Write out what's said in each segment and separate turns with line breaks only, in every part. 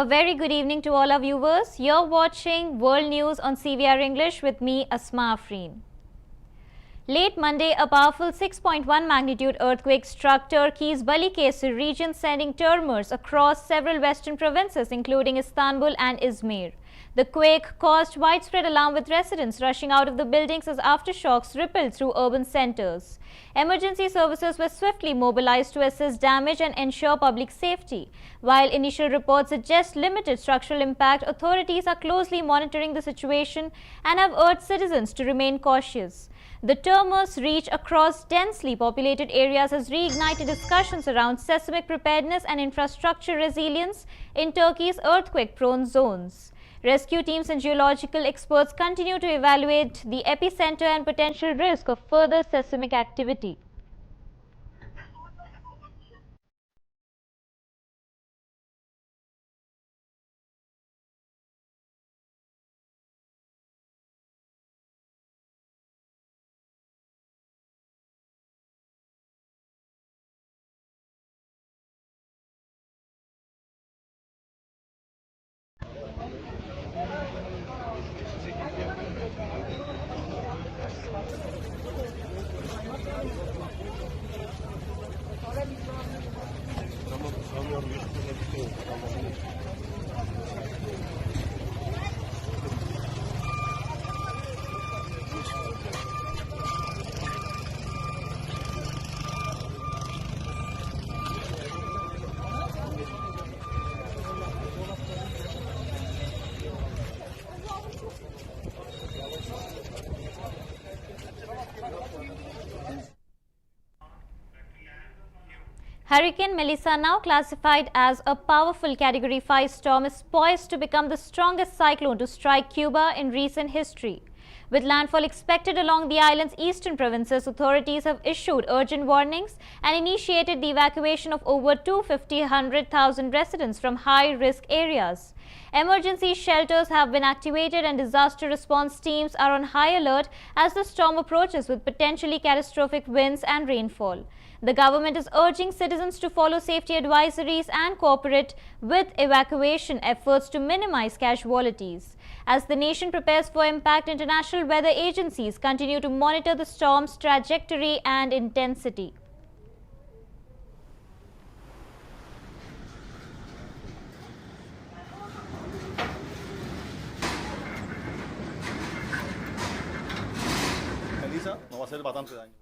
A very good evening to all our viewers. You're watching World News on CVR English with me, Asma Afreen. Late Monday, a powerful 6.1 magnitude earthquake struck Turkey's Balıkesir region, sending tremors across several western provinces, including Istanbul and Izmir. The quake caused widespread alarm, with residents rushing out of the buildings as aftershocks rippled through urban centers. Emergency services were swiftly mobilized to assess damage and ensure public safety. While initial reports suggest limited structural impact, authorities are closely monitoring the situation and have urged citizens to remain cautious. The tremors' reach across densely populated areas has reignited discussions around seismic preparedness and infrastructure resilience in Turkey's earthquake-prone zones. Rescue teams and geological experts continue to evaluate the epicenter and potential risk of further seismic activity. Hurricane Melissa, now classified as a powerful Category 5 storm, is poised to become the strongest cyclone to strike Cuba in recent history. With landfall expected along the island's eastern provinces, authorities have issued urgent warnings and initiated the evacuation of over 250,000 residents from high-risk areas. Emergency shelters have been activated and disaster response teams are on high alert as the storm approaches with potentially catastrophic winds and rainfall. The government is urging citizens to follow safety advisories and cooperate with evacuation efforts to minimize casualties. As the nation prepares for impact, international weather agencies continue to monitor the storm's trajectory and intensity.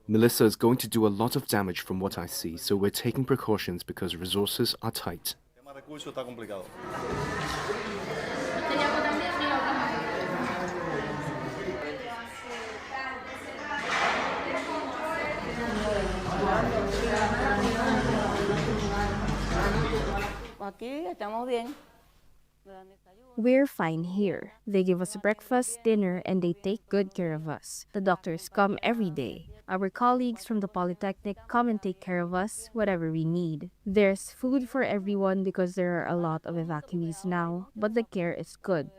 Melissa is going to do a lot of damage from what I see, so we're taking precautions because resources are tight.
We're fine here. They give us breakfast, dinner, and they take good care of us. The doctors come every day. Our colleagues from the Polytechnic come and take care of us, whatever we need. There's food for everyone because there are a lot of evacuees now, but the care is good.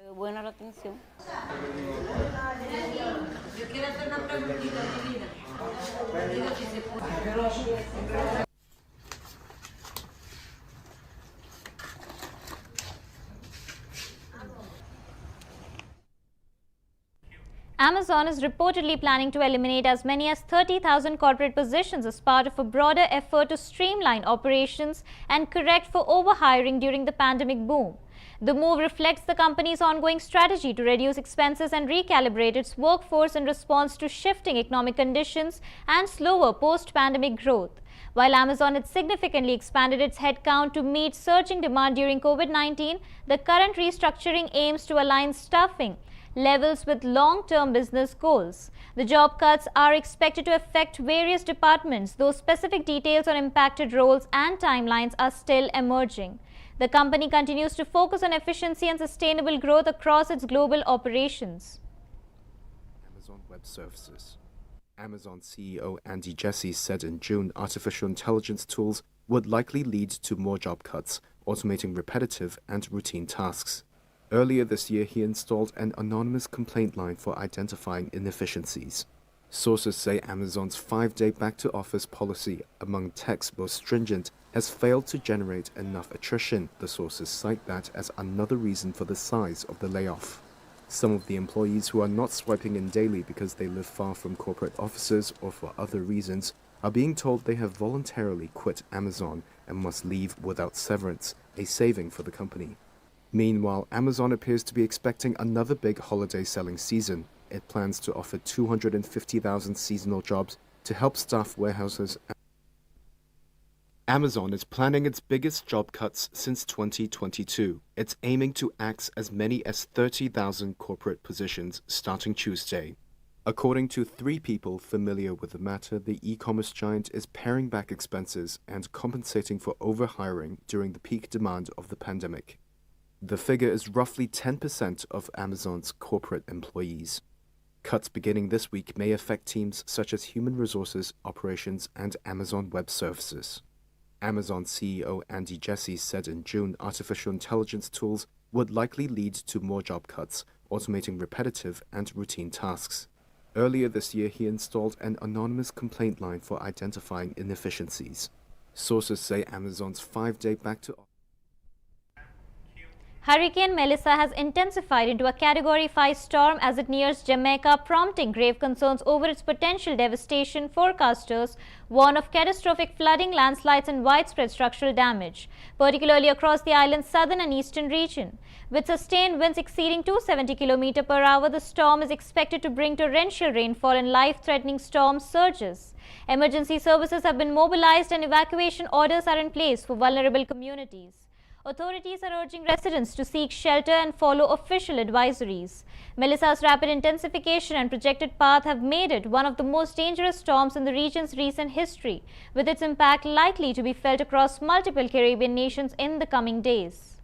Amazon is reportedly planning to eliminate as many as 30,000 corporate positions as part of a broader effort to streamline operations and correct for overhiring during the pandemic boom. The move reflects the company's ongoing strategy to reduce expenses and recalibrate its workforce in response to shifting economic conditions and slower post-pandemic growth. While Amazon had significantly expanded its headcount to meet surging demand during COVID-19, the current restructuring aims to align staffing levels with long-term business goals. The job cuts are expected to affect various departments, though specific details on impacted roles and timelines are still emerging. The company continues to focus on efficiency and sustainable growth across its global operations.
Amazon Web Services. Amazon CEO Andy Jassy said in June artificial intelligence tools would likely lead to more job cuts, automating repetitive and routine tasks. Earlier this year, he installed an anonymous complaint line for identifying inefficiencies. Sources say Amazon's 5-day back-to-office policy, among tech's most stringent, has failed to generate enough attrition. The sources cite that as another reason for the size of the layoff. Some of the employees who are not swiping in daily because they live far from corporate offices or for other reasons are being told they have voluntarily quit Amazon and must leave without severance, a saving for the company. Meanwhile, Amazon appears to be expecting another big holiday selling season. It plans to offer 250,000 seasonal jobs to help staff warehouses. Amazon is planning its biggest job cuts since 2022. It's aiming to axe as many as 30,000 corporate positions starting Tuesday. According to 3 people familiar with the matter, the e-commerce giant is paring back expenses and compensating for overhiring during the peak demand of the pandemic. The figure is roughly 10% of Amazon's corporate employees. Cuts beginning this week may affect teams such as human resources, operations, and Amazon Web Services. Amazon CEO Andy Jassy said in June artificial intelligence tools would likely lead to more job cuts, automating repetitive and routine tasks. Earlier this year, he installed an anonymous complaint line for identifying inefficiencies. Sources say Amazon's 5-day back-to-office.
Hurricane Melissa has intensified into a Category 5 storm as it nears Jamaica, prompting grave concerns over its potential devastation. Forecasters warn of catastrophic flooding, landslides and widespread structural damage, particularly across the island's southern and eastern region. With sustained winds exceeding 270 km per hour, the storm is expected to bring torrential rainfall and life-threatening storm surges. Emergency services have been mobilized and evacuation orders are in place for vulnerable communities. Authorities are urging residents to seek shelter and follow official advisories. Melissa's rapid intensification and projected path have made it one of the most dangerous storms in the region's recent history, with its impact likely to be felt across multiple Caribbean nations in the coming days.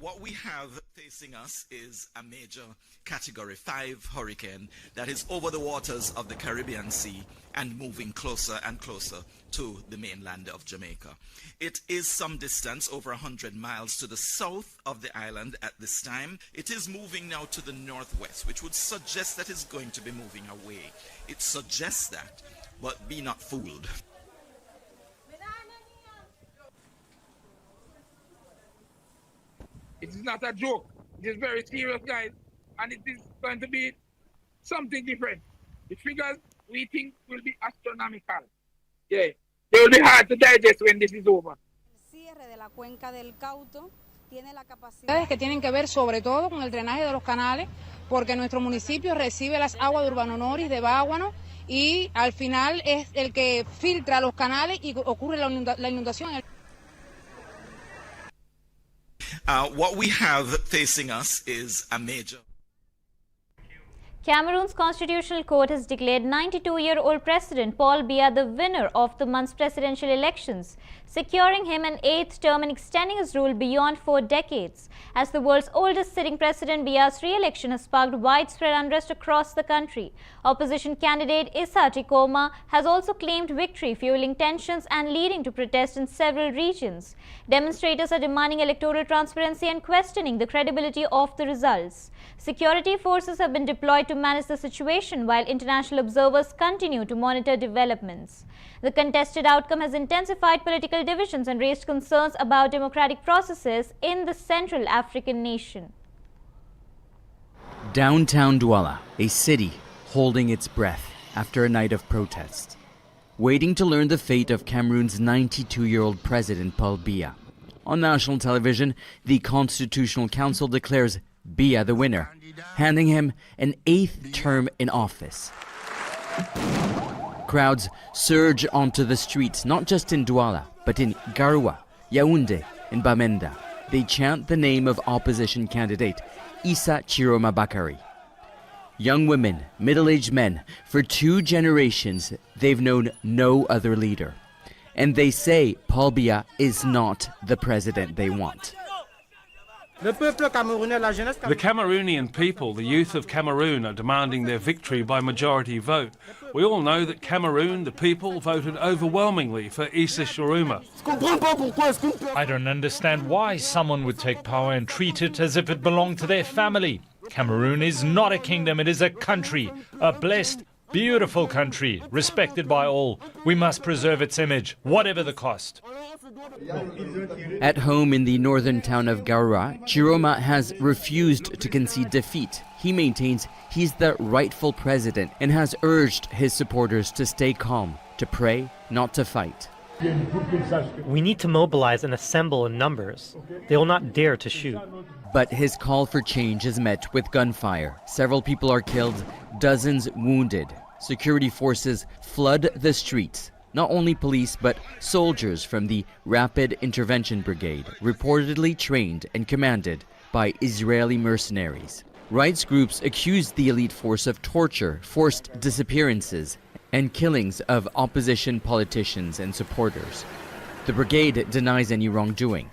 What we have facing us is a major Category 5 hurricane that is over the waters of the Caribbean Sea and moving closer and closer to the mainland of Jamaica. It is some distance, over 100 miles to the south of the island at this time. It is moving now to the northwest, which would suggest that it's going to be moving away. It suggests that, but be not fooled.
It is not a joke. It is very serious, guys. And it is going to be something different. The figures we think will be astronomical. Yeah. They will be hard to digest when this is over.
Que tienen que ver sobre todo con el drenaje de los canales, porque nuestro municipio recibe las aguas de Urbano Noris, de Báguano, y al final es el que filtra los canales y ocurre la inundación.
What we have facing us is a major.
Cameroon's Constitutional Court has declared 92-year-old President Paul Biya the winner of the month's presidential elections, securing him an 8th term and extending his rule beyond 4 decades. As the world's oldest sitting president, Biya's re-election has sparked widespread unrest across the country. Opposition candidate Issa Tikoma has also claimed victory, fueling tensions and leading to protests in several regions. Demonstrators are demanding electoral transparency and questioning the credibility of the results. Security forces have been deployed to manage the situation, while international observers continue to monitor developments. The contested outcome has intensified political divisions and raised concerns about democratic processes in the Central African nation.
Downtown Douala, a city holding its breath after a night of protest, waiting to learn the fate of Cameroon's 92-year-old president Paul Biya. On national television, the Constitutional Council declares Biya the winner, handing him an 8th term in office. Crowds surge onto the streets, not just in Douala, but in Garoua, Yaoundé, and Bamenda. They chant the name of opposition candidate Issa Chiroma Bakary. Young women, middle-aged men, for 2 generations, they've known no other leader. And they say Paul Biya is not the president they want.
The Cameroonian people, the youth of Cameroon, are demanding their victory by majority vote. We all know that Cameroon, the people, voted overwhelmingly for Issa Chiroma.
I don't understand why someone would take power and treat it as if it belonged to their family. Cameroon is not a kingdom, it is a country, a blessed, beautiful country, respected by all. We must preserve its image, whatever the cost.
At home in the northern town of Garua, Chiroma has refused to concede defeat. He maintains he's the rightful president and has urged his supporters to stay calm, to pray, not to fight.
We need to mobilize and assemble in numbers. They will not dare to shoot.
But his call for change is met with gunfire. Several people are killed, dozens wounded. Security forces flood the streets. Not only police, but soldiers from the Rapid Intervention Brigade, reportedly trained and commanded by Israeli mercenaries. Rights groups accuse the elite force of torture, forced disappearances, and killings of opposition politicians and supporters. The brigade denies any wrongdoing.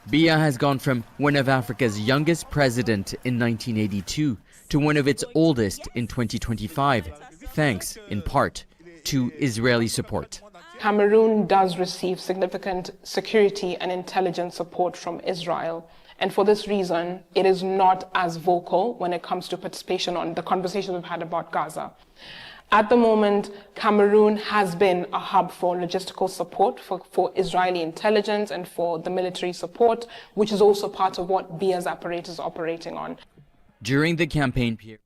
Biya has gone from one of Africa's youngest president in 1982 to one of its oldest in 2025, thanks, in part, to Israeli support.
Cameroon does receive significant security and intelligence support from Israel. And for this reason, it is not as vocal when it comes to participation on the conversation we've had about Gaza. At the moment, Cameroon has been a hub for logistical support for Israeli intelligence and for the military support, which is also part of what Biya's apparatus is operating on.
During the campaign period,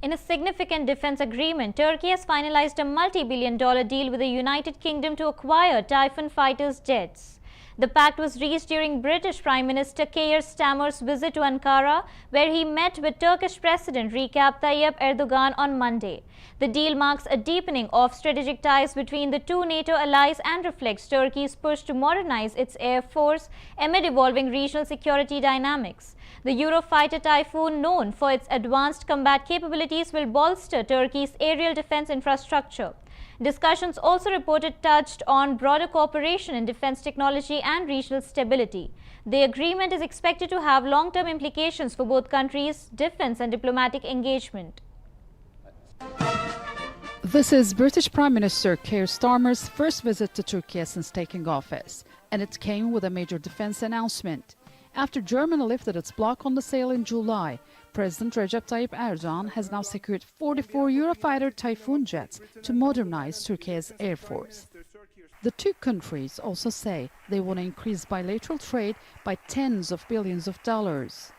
in a significant defense agreement, Turkey has finalized a multi-billion-dollar deal with the United Kingdom to acquire Typhoon fighters' jets. The pact was reached during British Prime Minister Keir Starmer's visit to Ankara, where he met with Turkish President Recep Tayyip Erdogan on Monday. The deal marks a deepening of strategic ties between the two NATO allies and reflects Turkey's push to modernize its air force amid evolving regional security dynamics. The Eurofighter Typhoon, known for its advanced combat capabilities, will bolster Turkey's aerial defense infrastructure. Discussions also reported touched on broader cooperation in defense technology and regional stability. The agreement is expected to have long-term implications for both countries' defense and diplomatic engagement.
This is British Prime Minister Keir Starmer's first visit to Turkey since taking office, and it came with a major defense announcement. After Germany lifted its block on the sale in July, President Recep Tayyip Erdogan has now secured 44 Eurofighter Typhoon jets to modernize Turkey's air force. The two countries also say they want to increase bilateral trade by tens of billions of dollars.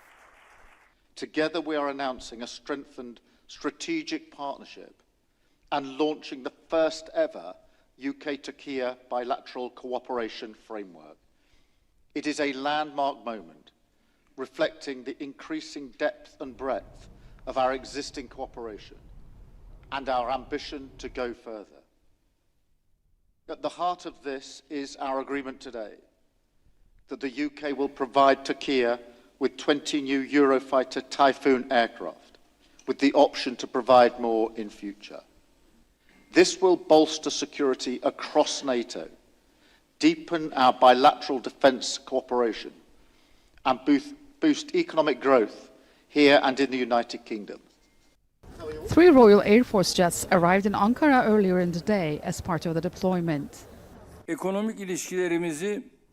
Together we are announcing a strengthened strategic partnership and launching the first ever UK-Turkey bilateral cooperation framework. It is a landmark moment, reflecting the increasing depth and breadth of our existing cooperation and our ambition to go further. At the heart of this is our agreement today that the UK will provide Turkey with 20 new Eurofighter Typhoon aircraft, with the option to provide more in future. This will bolster security across NATO, deepen our bilateral defence cooperation, and boost economic growth here and in the United Kingdom.
3 Royal Air Force jets arrived in Ankara earlier in the day as part of the deployment.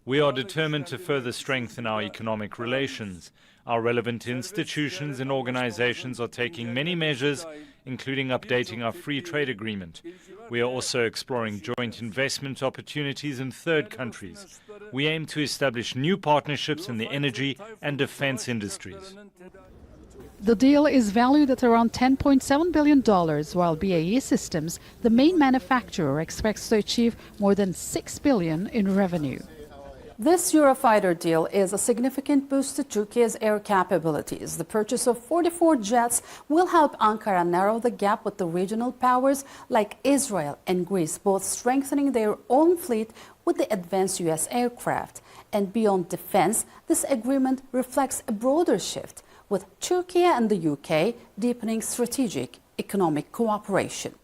We are determined to further strengthen our economic relations. Our relevant institutions and organizations are taking many measures, including updating our free trade agreement. We are also exploring joint investment opportunities in third countries. We aim to establish new partnerships in the energy and defense industries.
The deal is valued at around $10.7 billion, while BAE Systems, the main manufacturer, expects to achieve more than $6 billion in revenue.
This Eurofighter deal is a significant boost to Turkey's air capabilities. The purchase of 44 jets will help Ankara narrow the gap with the regional powers like Israel and Greece, both strengthening their own fleet with the advanced U.S. aircraft. And beyond defense, this agreement reflects a broader shift, with Turkey and the UK deepening strategic economic cooperation.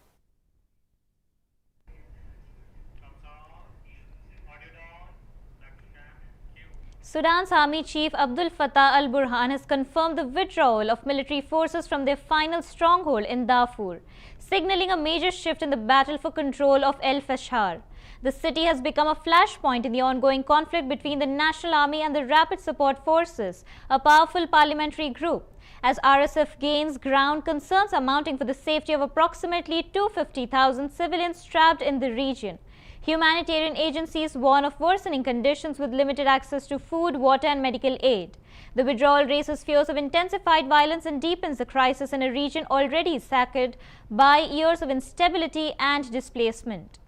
Sudan's Army Chief Abdul Fattah al-Burhan has confirmed the withdrawal of military forces from their final stronghold in Darfur, signaling a major shift in the battle for control of El Fasher. The city has become a flashpoint in the ongoing conflict between the National Army and the Rapid Support Forces, a powerful paramilitary group. As RSF gains ground, concerns are mounting for the safety of approximately 250,000 civilians trapped in the region. Humanitarian agencies warn of worsening conditions with limited access to food, water and medical aid. The withdrawal raises fears of intensified violence and deepens the crisis in a region already sacked by years of instability and displacement.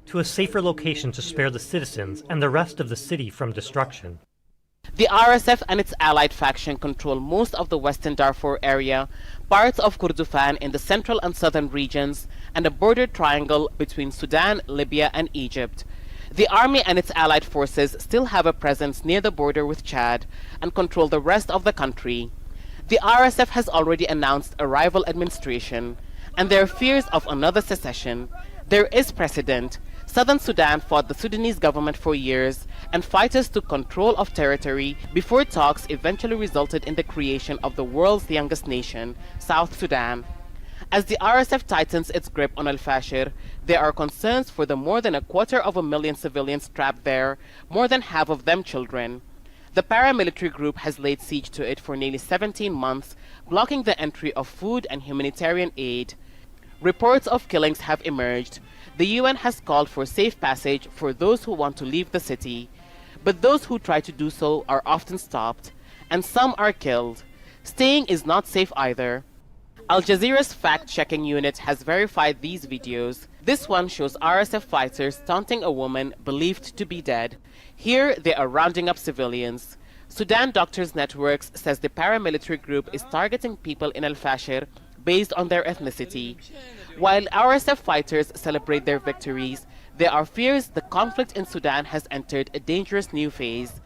To a safer location to spare the citizens and the rest of the city from destruction.
The RSF and its allied faction control most of the western Darfur area, parts of Kordofan in the central and southern regions, and a border triangle between Sudan, Libya, and Egypt. The army and its allied forces still have a presence near the border with Chad and control the rest of the country. The RSF has already announced a rival administration, and there are fears of another secession. There is precedent. Southern Sudan fought the Sudanese government for years, and fighters took control of territory before talks eventually resulted in the creation of the world's youngest nation, South Sudan. As the RSF tightens its grip on Al-Fashir, there are concerns for the more than 250,000 civilians trapped there, more than half of them children. The paramilitary group has laid siege to it for nearly 17 months, blocking the entry of food and humanitarian aid. Reports of killings have emerged. The UN has called for safe passage for those who want to leave the city, but those who try to do so are often stopped, and some are killed. Staying is not safe either. Al Jazeera's fact-checking unit has verified these videos. This one shows RSF fighters taunting a woman believed to be dead. Here they are rounding up civilians. Sudan Doctors Networks says the paramilitary group is targeting people in Al-Fashir based on their ethnicity. While RSF fighters celebrate their victories, there are fears the conflict in Sudan has entered a dangerous new phase.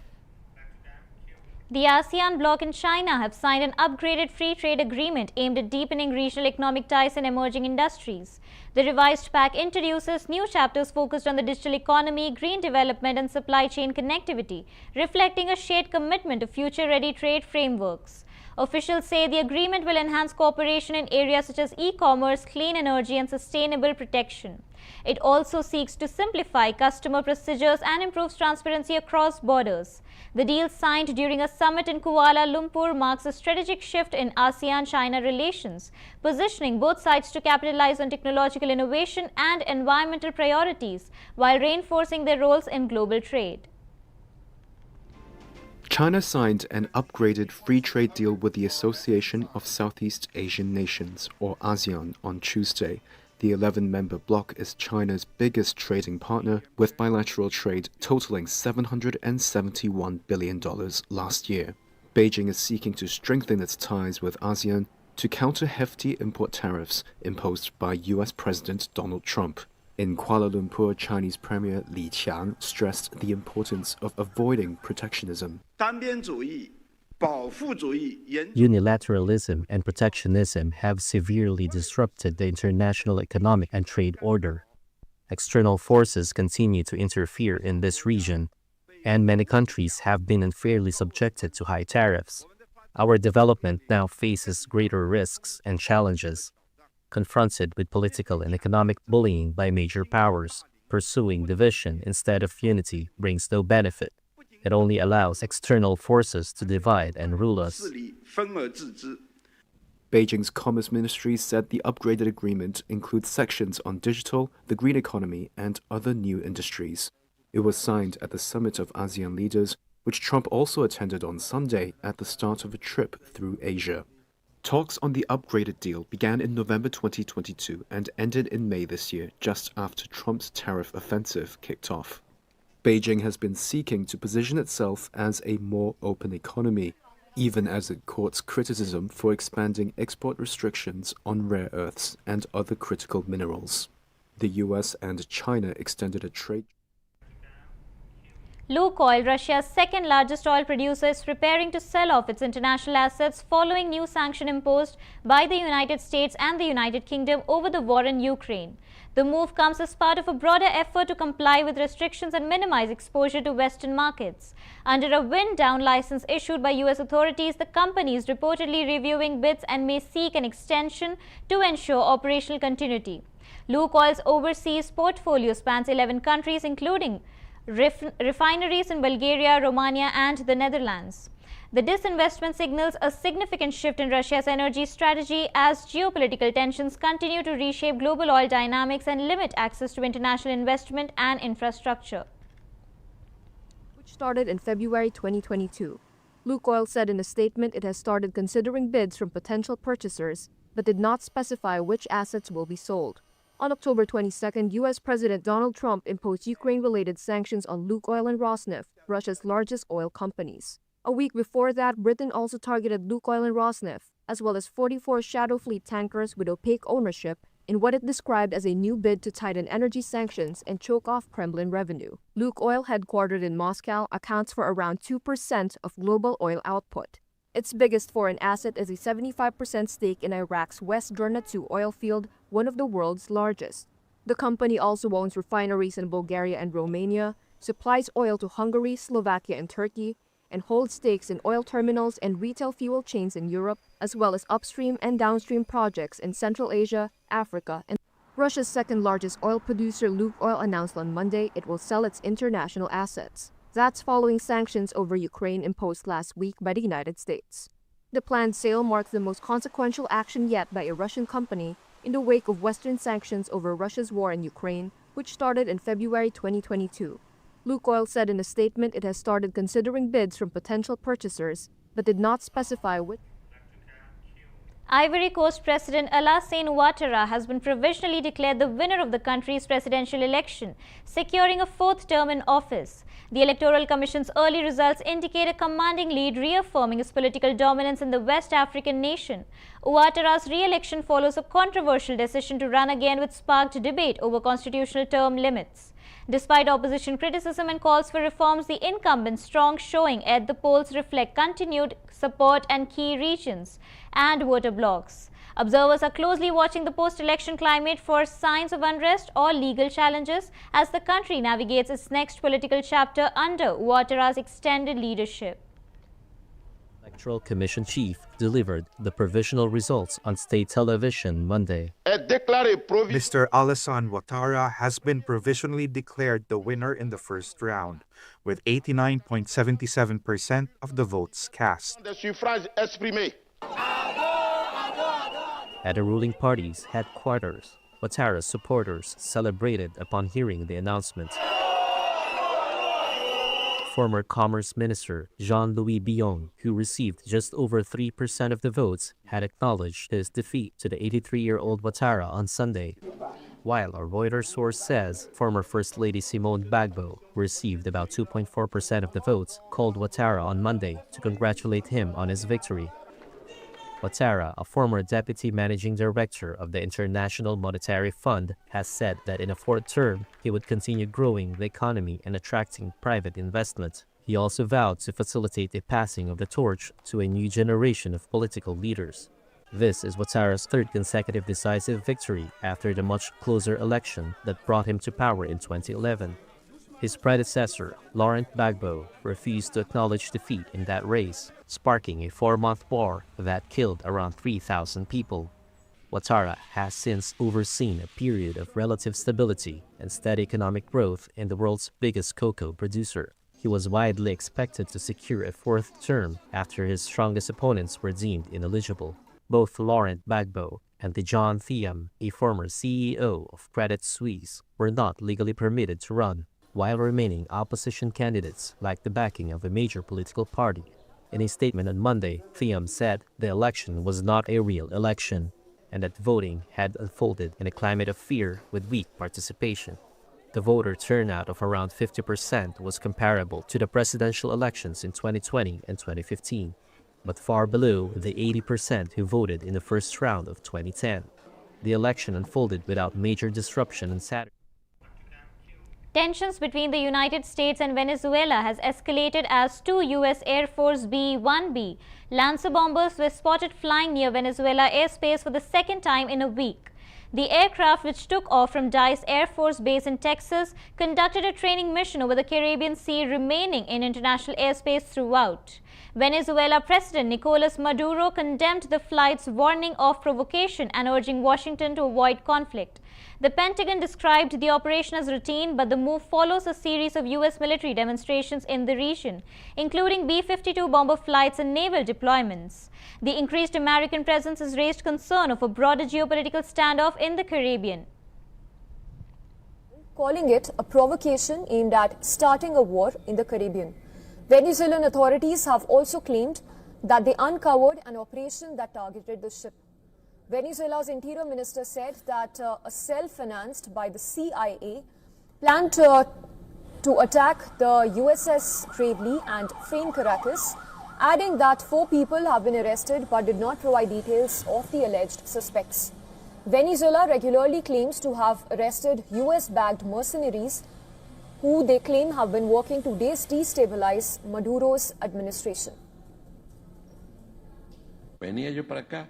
The ASEAN bloc and China have signed an upgraded free trade agreement aimed at deepening regional economic ties in emerging industries. The revised pact introduces new chapters focused on the digital economy, green development and supply chain connectivity, reflecting a shared commitment to future-ready trade frameworks. Officials say the agreement will enhance cooperation in areas such as e-commerce, clean energy and sustainable protection. It also seeks to simplify customer procedures and improves transparency across borders. The deal signed during a summit in Kuala Lumpur marks a strategic shift in ASEAN-China relations, positioning both sides to capitalize on technological innovation and environmental priorities while reinforcing their roles in global trade.
China signed an upgraded free trade deal with the Association of Southeast Asian Nations, or ASEAN, on Tuesday. The 11-member bloc is China's biggest trading partner, with bilateral trade totaling $771 billion last year. Beijing is seeking to strengthen its ties with ASEAN to counter hefty import tariffs imposed by US President Donald Trump. In Kuala Lumpur, Chinese Premier Li Qiang stressed the importance of avoiding protectionism.
Unilateralism and protectionism have severely disrupted the international economic and trade order. External forces continue to interfere in this region, and many countries have been unfairly subjected to high tariffs. Our development now faces greater risks and challenges. Confronted with political and economic bullying by major powers, pursuing division instead of unity brings no benefit. It only allows external forces to divide and rule us.
Beijing's Commerce Ministry said the upgraded agreement includes sections on digital, the green economy, and other new industries. It was signed at the summit of ASEAN leaders, which Trump also attended on Sunday at the start of a trip through Asia. Talks on the upgraded deal began in November 2022 and ended in May this year, just after Trump's tariff offensive kicked off. Beijing has been seeking to position itself as a more open economy, even as it courts criticism for expanding export restrictions on rare earths and other critical minerals. The US and China extended a trade.
Lukoil, Russia's second largest oil producer, is preparing to sell off its international assets following new sanctions imposed by the United States and the United Kingdom over the war in Ukraine. The move comes as part of a broader effort to comply with restrictions and minimize exposure to Western markets. Under a wind-down license issued by US authorities, the company is reportedly reviewing bids and may seek an extension to ensure operational continuity. Lukoil's overseas portfolio spans 11 countries, including refineries in Bulgaria, Romania, and the Netherlands. The disinvestment signals a significant shift in Russia's energy strategy as geopolitical tensions continue to reshape global oil dynamics and limit access to international investment and infrastructure.
Which started in February 2022. Lukoil said in a statement it has started considering bids from potential purchasers, but did not specify which assets will be sold. On October 22nd, U.S. President Donald Trump imposed Ukraine-related sanctions on Lukoil and Rosneft, Russia's largest oil companies. A week before that, Britain also targeted Lukoil and Rosneft, as well as 44 shadow fleet tankers with opaque ownership, in what it described as a new bid to tighten energy sanctions and choke off Kremlin revenue. Lukoil, headquartered in Moscow, accounts for around 2% of global oil output. Its biggest foreign asset is a 75% stake in Iraq's West Drna 2 oil field, one of the world's largest. The company also owns refineries in Bulgaria and Romania, supplies oil to Hungary, Slovakia, and Turkey, and holds stakes in oil terminals and retail fuel chains in Europe, as well as upstream and downstream projects in Central Asia, Africa, and Russia's second-largest oil producer, Lukoil, announced on Monday it will sell its international assets. That's following sanctions over Ukraine imposed last week by the United States. The planned sale marks the most consequential action yet by a Russian company in the wake of Western sanctions over Russia's war in Ukraine, which started in February 2022. Lukoil said in a statement it has started considering bids from potential purchasers, but did not specify which.
Ivory Coast President Alassane Ouattara has been provisionally declared the winner of the country's presidential election, securing a fourth term in office. The Electoral Commission's early results indicate a commanding lead, reaffirming his political dominance in the West African nation. Ouattara's re-election follows a controversial decision to run again, which sparked debate over constitutional term limits. Despite opposition criticism and calls for reforms, the incumbent's strong showing at the polls reflect continued support in key regions and voter blocs. Observers are closely watching the post-election climate for signs of unrest or legal challenges as the country navigates its next political chapter under Ouattara's extended leadership.
Electoral Commission chief delivered the provisional results on state television Monday.
Mr. Alassane Ouattara has been provisionally declared the winner in the first round, with 89.77% of the votes cast.
At the ruling party's headquarters, Ouattara's supporters celebrated upon hearing the announcement. Former Commerce Minister Jean-Louis Billon, who received just over 3% of the votes, had acknowledged his defeat to the 83-year-old Ouattara on Sunday. While a Reuters source says former First Lady Simone Gbagbo, who received about 2.4% of the votes, called Ouattara on Monday to congratulate him on his victory. Ouattara, a former deputy managing director of the International Monetary Fund, has said that in a fourth term, he would continue growing the economy and attracting private investment. He also vowed to facilitate a passing of the torch to a new generation of political leaders. This is Ouattara's third consecutive decisive victory after the much closer election that brought him to power in 2011. His predecessor, Laurent Gbagbo, refused to acknowledge defeat in that race, sparking a 4-month war that killed around 3,000 people. Ouattara has since overseen a period of relative stability and steady economic growth in the world's biggest cocoa producer. He was widely expected to secure a fourth term after his strongest opponents were deemed ineligible. Both Laurent Gbagbo and John Thiam, a former CEO of Credit Suisse, were not legally permitted to run, while remaining opposition candidates lacked the backing of a major political party. In a statement on Monday, Thiam said the election was not a real election and that voting had unfolded in a climate of fear with weak participation. The voter turnout of around 50% was comparable to the presidential elections in 2020 and 2015, but far below the 80% who voted in the first round of 2010. The election unfolded without major disruption on Saturday.
Tensions between the United States and Venezuela has escalated as two U.S. Air Force B-1B Lancer bombers were spotted flying near Venezuela airspace for the second time in a week. The aircraft, which took off from Dice Air Force Base in Texas, conducted a training mission over the Caribbean Sea, remaining in international airspace throughout. Venezuela President Nicolas Maduro condemned the flights, warning of provocation and urging Washington to avoid conflict. The Pentagon described the operation as routine, but the move follows a series of U.S. military demonstrations in the region, including B-52 bomber flights and naval deployments. The increased American presence has raised concern of a broader geopolitical standoff in the Caribbean,
calling it a provocation aimed at starting a war in the Caribbean. Venezuelan authorities have also claimed that they uncovered an operation that targeted the ship. Venezuela's interior minister said that a cell financed by the CIA planned to attack the USS Gravely and Fain Caracas, adding that 4 people have been arrested but did not provide details of the alleged suspects. Venezuela regularly claims to have arrested US-backed mercenaries who they claim have been working to destabilize Maduro's administration.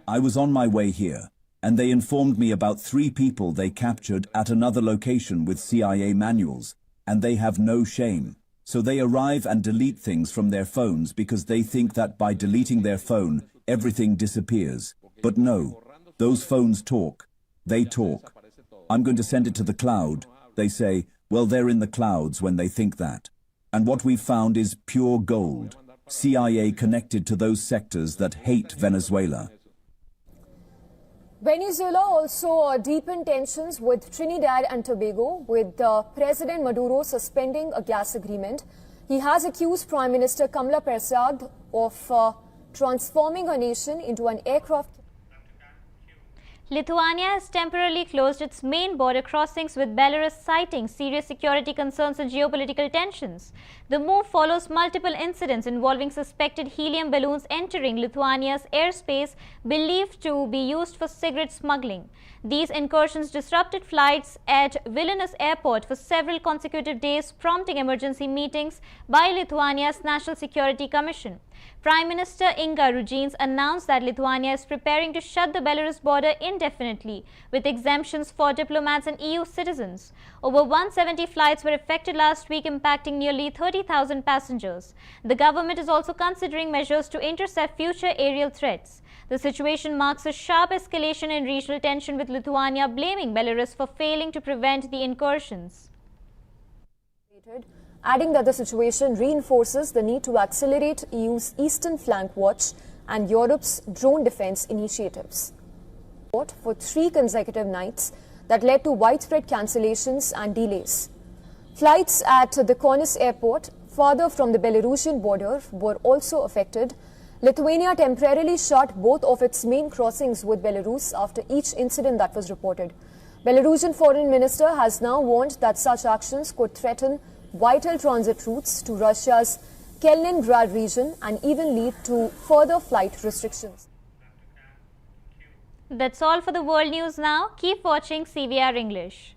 I was on my way here, and they informed me about 3 people they captured at another location with CIA manuals, and they have no shame. So they arrive and delete things from their phones because they think that by deleting their phone, everything disappears. But no, those phones talk. They talk. I'm going to send it to the cloud. They say, well, they're in the clouds when they think that. And what we've found is pure gold. CIA connected to those sectors that hate Venezuela.
Venezuela also deepened tensions with Trinidad and Tobago, with President Maduro suspending a gas agreement. He has accused Prime Minister Kamala Persad of transforming her nation into an aircraft.
Lithuania has temporarily closed its main border crossings with Belarus, citing serious security concerns and geopolitical tensions. The move follows multiple incidents involving suspected helium balloons entering Lithuania's airspace, believed to be used for cigarette smuggling. These incursions disrupted flights at Vilnius airport for several consecutive days, prompting emergency meetings by Lithuania's National Security Commission. Prime Minister Inga Rugins announced that Lithuania is preparing to shut the Belarus border indefinitely, with exemptions for diplomats and EU citizens. Over 170 flights were affected last week, impacting nearly 30,000 passengers. The government is also considering measures to intercept future aerial threats. The situation marks a sharp escalation in regional tension, with Lithuania blaming Belarus for failing to prevent the incursions,
adding that the situation reinforces the need to accelerate EU's Eastern Flank Watch and Europe's drone defense initiatives. For 3 consecutive nights that led to widespread cancellations and delays. Flights at the Kaunas airport, farther from the Belarusian border, were also affected. Lithuania temporarily shut both of its main crossings with Belarus after each incident that was reported. Belarusian Foreign Minister has now warned that such actions could threaten vital transit routes to Russia's Kaliningrad region and even lead to further flight restrictions.
That's all for the world news now. Keep watching CVR English.